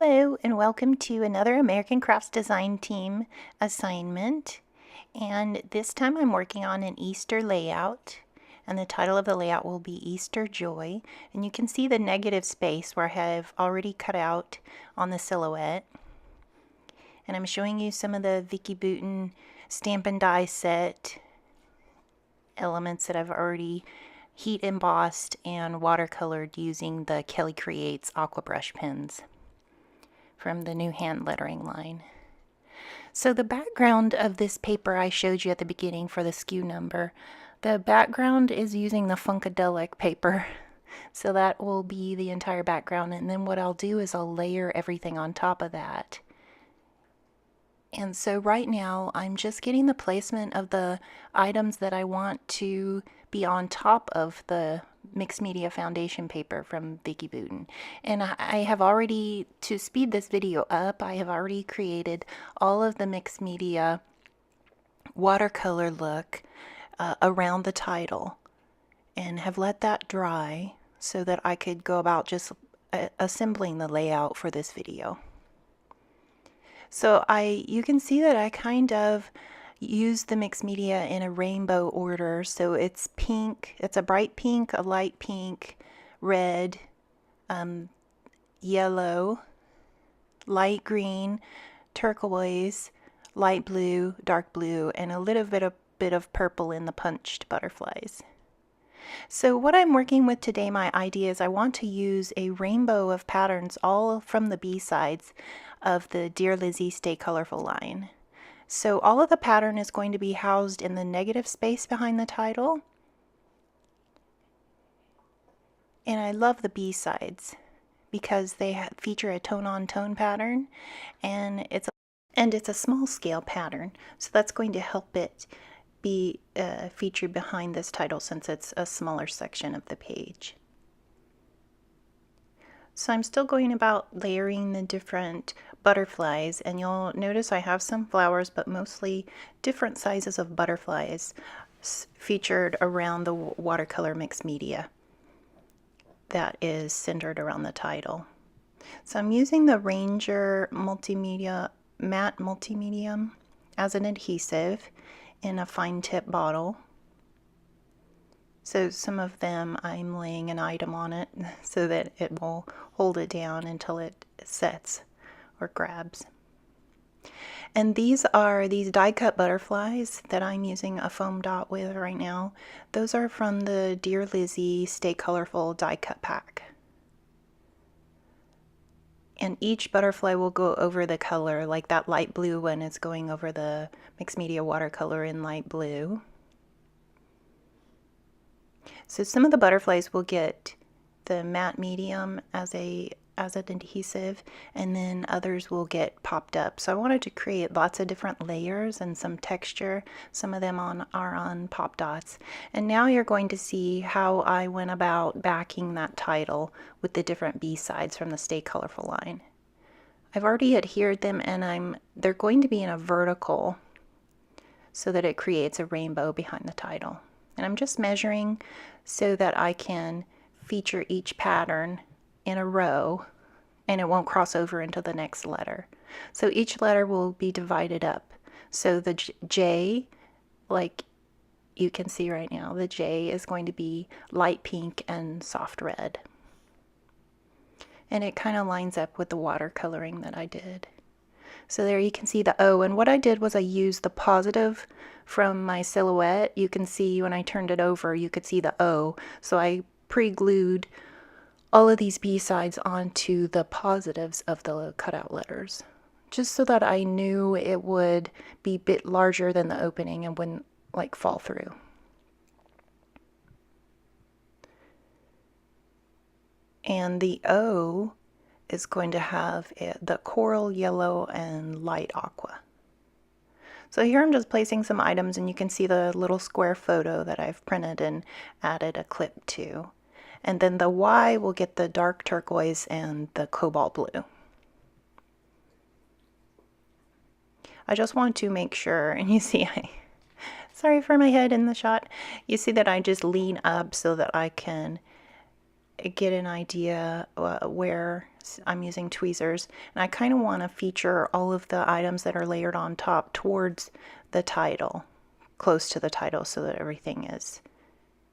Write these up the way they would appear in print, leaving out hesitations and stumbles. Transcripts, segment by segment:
Hello and welcome to another American Crafts Design Team assignment, and this time I'm working on an Easter layout, and the title of the layout will be Easter Joy, and you can see the negative space where I have already cut out on the silhouette, and I'm showing you some of the Vicki Boutin stamp and die set elements that I've already heat embossed and watercolored using the Kelly Creates aqua brush pens from the new hand lettering line. So the background of this paper I showed you at the beginning for the SKU number, the background is using the Funkadelic paper. So that will be the entire background, and then what I'll do is I'll layer everything on top of that. And so right now I'm just getting the placement of the items that I want to be on top of the mixed media foundation paper from Vicki Boutin. And I have already, to speed this video up, I have already created all of the mixed media watercolor look around the title and have let that dry so that I could go about just assembling the layout for this video. So you can see that I kind of use the mixed media in a rainbow order. So it's pink, it's a bright pink, a light pink, red, yellow, light green, turquoise, light blue, dark blue, and a little bit of purple in the punched butterflies. So what I'm working with today, my idea is I want to use a rainbow of patterns all from the B-sides of the Dear Lizzy Stay Colorful line. So all of the pattern is going to be housed in the negative space behind the title. And I love the B-sides because they feature a tone-on-tone pattern, and it's a small scale pattern. So that's going to help it be featured behind this title since it's a smaller section of the page. So I'm still going about layering the different butterflies, and you'll notice I have some flowers, but mostly different sizes of butterflies featured around the watercolor mixed media that is centered around the title. So I'm using the Ranger Multimedia Matte Multimedium as an adhesive in a fine tip bottle. So some of them I'm laying an item on it so that it will hold it down until it sets or grabs. And these are these die cut butterflies that I'm using a foam dot with right now. Those are from the Dear Lizzy Stay Colorful die cut pack. And each butterfly will go over the color, like that light blue one is going over the mixed media watercolor in light blue. So some of the butterflies will get the matte medium as an adhesive, and then others will get popped up. So I wanted to create lots of different layers and some texture. Some of them are on pop dots. And now you're going to see how I went about backing that title with the different B-sides from the Stay Colorful line. I've already adhered them, and they're going to be in a vertical so that it creates a rainbow behind the title. And I'm just measuring so that I can feature each pattern in a row and it won't cross over into the next letter. So each letter will be divided up. So the J, like you can see right now, the J is going to be light pink and soft red. And it kind of lines up with the watercoloring that I did. So there you can see the O, and what I did was I used the positive from my silhouette. You can see when I turned it over, you could see the O. So I pre-glued all of these B-sides onto the positives of the cutout letters, just so that I knew it would be a bit larger than the opening and wouldn't like fall through. And the O is going to have the coral yellow and light aqua. So here I'm just placing some items, and you can see the little square photo that I've printed and added a clip to. And then the Y will get the dark turquoise and the cobalt blue. I just want to make sure, and you see sorry for my head in the shot, you see that I just lean up so that I can get an idea where I'm using tweezers, and I kind of want to feature all of the items that are layered on top towards the title, close to the title, so that everything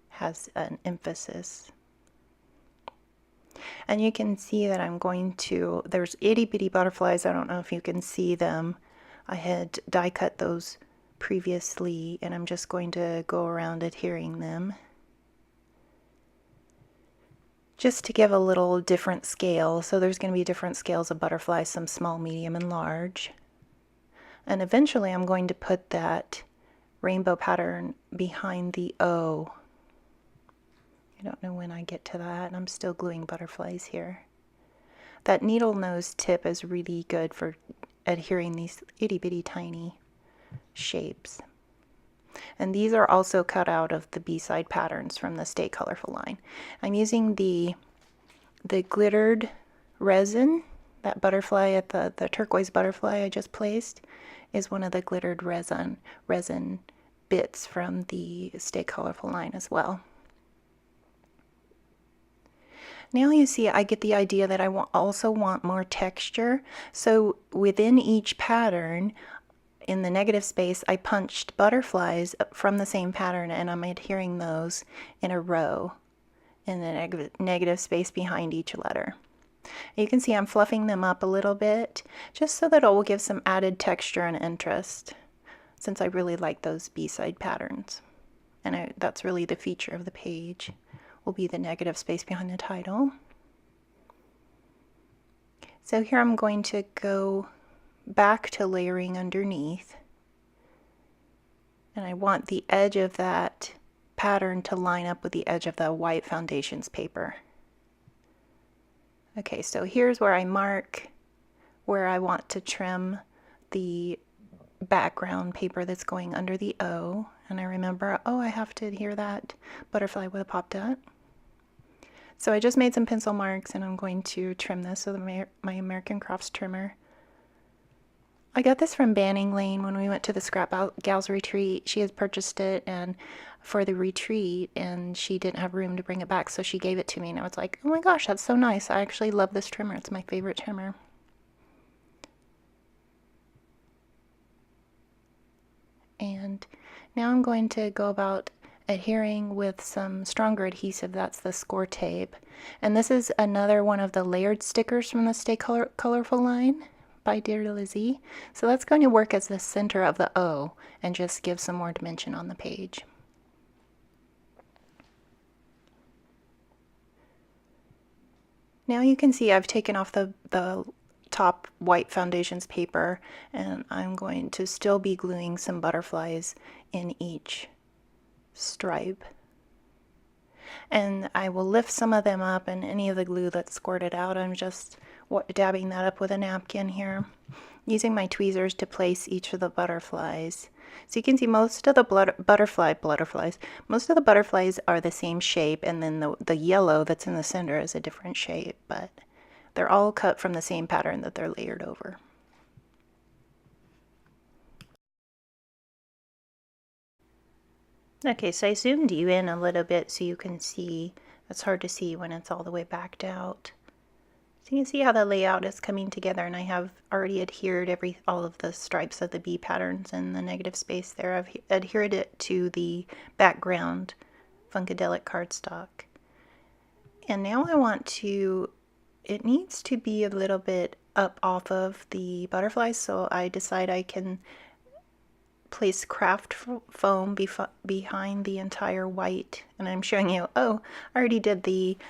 has an emphasis. And you can see that I'm going to, there's itty bitty butterflies. I don't know if you can see them. I had die cut those previously, and I'm just going to go around adhering them, just to give a little different scale. So there's going to be different scales of butterflies, some small, medium, and large. And eventually I'm going to put that rainbow pattern behind the O. I don't know when I get to that, and I'm still gluing butterflies here. That needle nose tip is really good for adhering these itty bitty tiny shapes. And these are also cut out of the B-side patterns from the Stay Colorful line. I'm using the glittered resin. That butterfly at the turquoise butterfly I just placed is one of the glittered resin bits from the Stay Colorful line as well. Now you see I get the idea that I also want more texture. So within each pattern, in the negative space, I punched butterflies from the same pattern, and I'm adhering those in a row in the negative space behind each letter. You can see I'm fluffing them up a little bit, just so that it will give some added texture and interest, since I really like those B-side patterns. And that's really the feature of the page, will be the negative space behind the title. So here I'm going to go back to layering underneath, and I want the edge of that pattern to line up with the edge of the white foundations paper. Okay, so here's where I mark where I want to trim the background paper that's going under the O, and I remember, oh, I have to adhere that butterfly with a pop dot. So I just made some pencil marks, and I'm going to trim this with my American Crafts trimmer. I got this from Banning Lane when we went to the Scrap Gals retreat. She had purchased it and for the retreat, and she didn't have room to bring it back, so she gave it to me, and I was like, oh my gosh, that's so nice. I actually love this trimmer. It's my favorite trimmer. And now I'm going to go about adhering with some stronger adhesive. That's the Score tape. And this is another one of the layered stickers from the Stay Colorful line by Dear Lizzy. So that's going to work as the center of the O and just give some more dimension on the page. Now you can see I've taken off the top white foundations paper, and I'm going to still be gluing some butterflies in each stripe. And I will lift some of them up, and any of the glue that's squirted out, I'm just dabbing that up with a napkin here, using my tweezers to place each of the butterflies. So you can see most of the most of the butterflies are the same shape, and then the yellow that's in the center is a different shape, but they're all cut from the same pattern that they're layered over. Okay, so I zoomed you in a little bit so you can see. It's hard to see when it's all the way backed out. So you can see how the layout is coming together, and I have already adhered all of the stripes of the B patterns in the negative space there. I've adhered it to the background Funkadelic cardstock. And now I want to, it needs to be a little bit up off of the butterflies, so I decide I can place craft foam behind the entire white, and I'm showing you, oh, I already did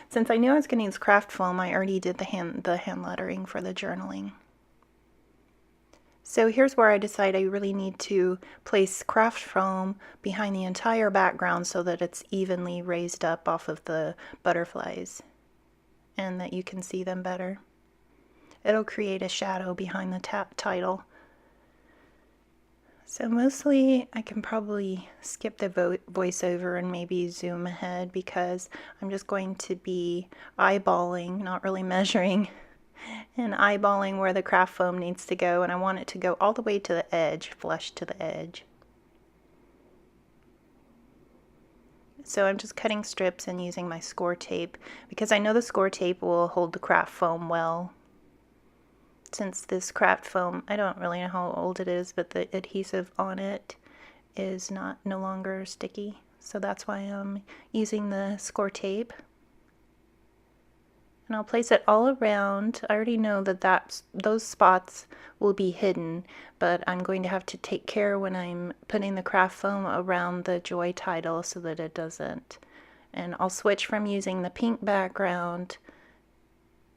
since I knew I was going to use craft foam, I already did the hand lettering for the journaling. So here's where I decide I really need to place craft foam behind the entire background so that it's evenly raised up off of the butterflies and that you can see them better. It'll create a shadow behind the title. So mostly I can probably skip the voiceover and maybe zoom ahead, because I'm just going to be eyeballing, not really measuring, and eyeballing where the craft foam needs to go, and I want it to go all the way to the edge, flush to the edge. So I'm just cutting strips and using my score tape because I know the score tape will hold the craft foam well. Since this craft foam, I don't really know how old it is, but the adhesive on it is no longer sticky. So that's why I'm using the score tape. And I'll place it all around. I already know that those spots will be hidden, but I'm going to have to take care when I'm putting the craft foam around the Joy title so that it doesn't. And I'll switch from using the pink background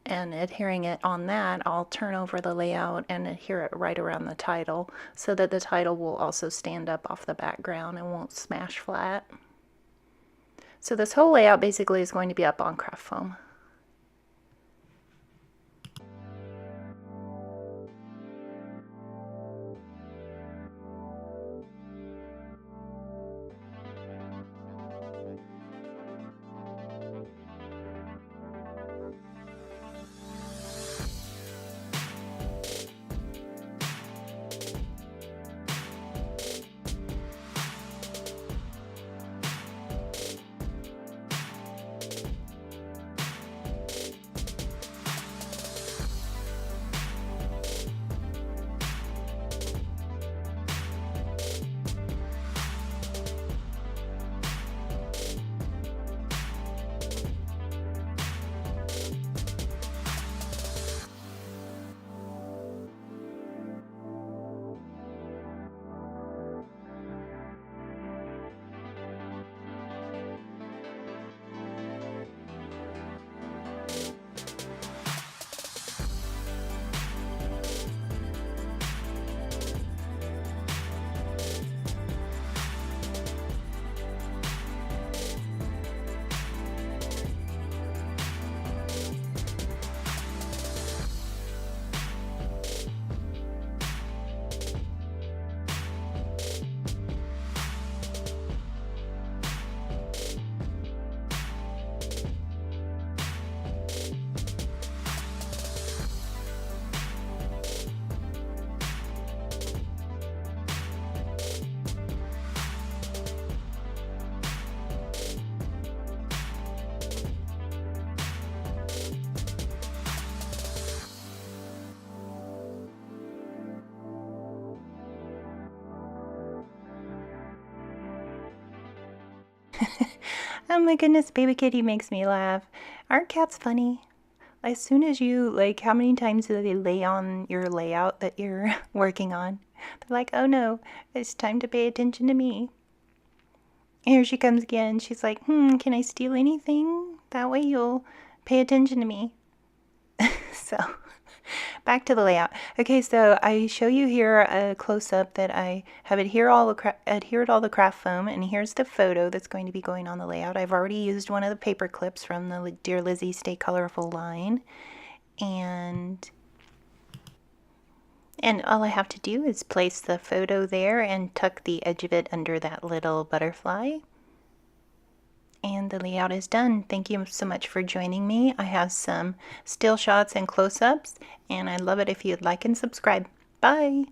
and adhering it on that. I'll turn over the layout and adhere it right around the title so that the title will also stand up off the background and won't smash flat. So this whole layout basically is going to be up on craft foam. Oh my goodness, baby kitty makes me laugh. Aren't cats funny? As soon as you, like, how many times do they lay on your layout that you're working on? They're like, oh no, it's time to pay attention to me. Here she comes again. She's like, can I steal anything? That way you'll pay attention to me. So, back to the layout. Okay, so I show you here a close-up that I have adhered all the craft foam, and here's the photo that's going to be going on the layout. I've already used one of the paper clips from the Dear Lizzy Stay Colorful line, and all I have to do is place the photo there and tuck the edge of it under that little butterfly. And the layout is done. Thank you so much for joining me. I have some still shots and close-ups, and I'd love it if you'd like and subscribe. Bye!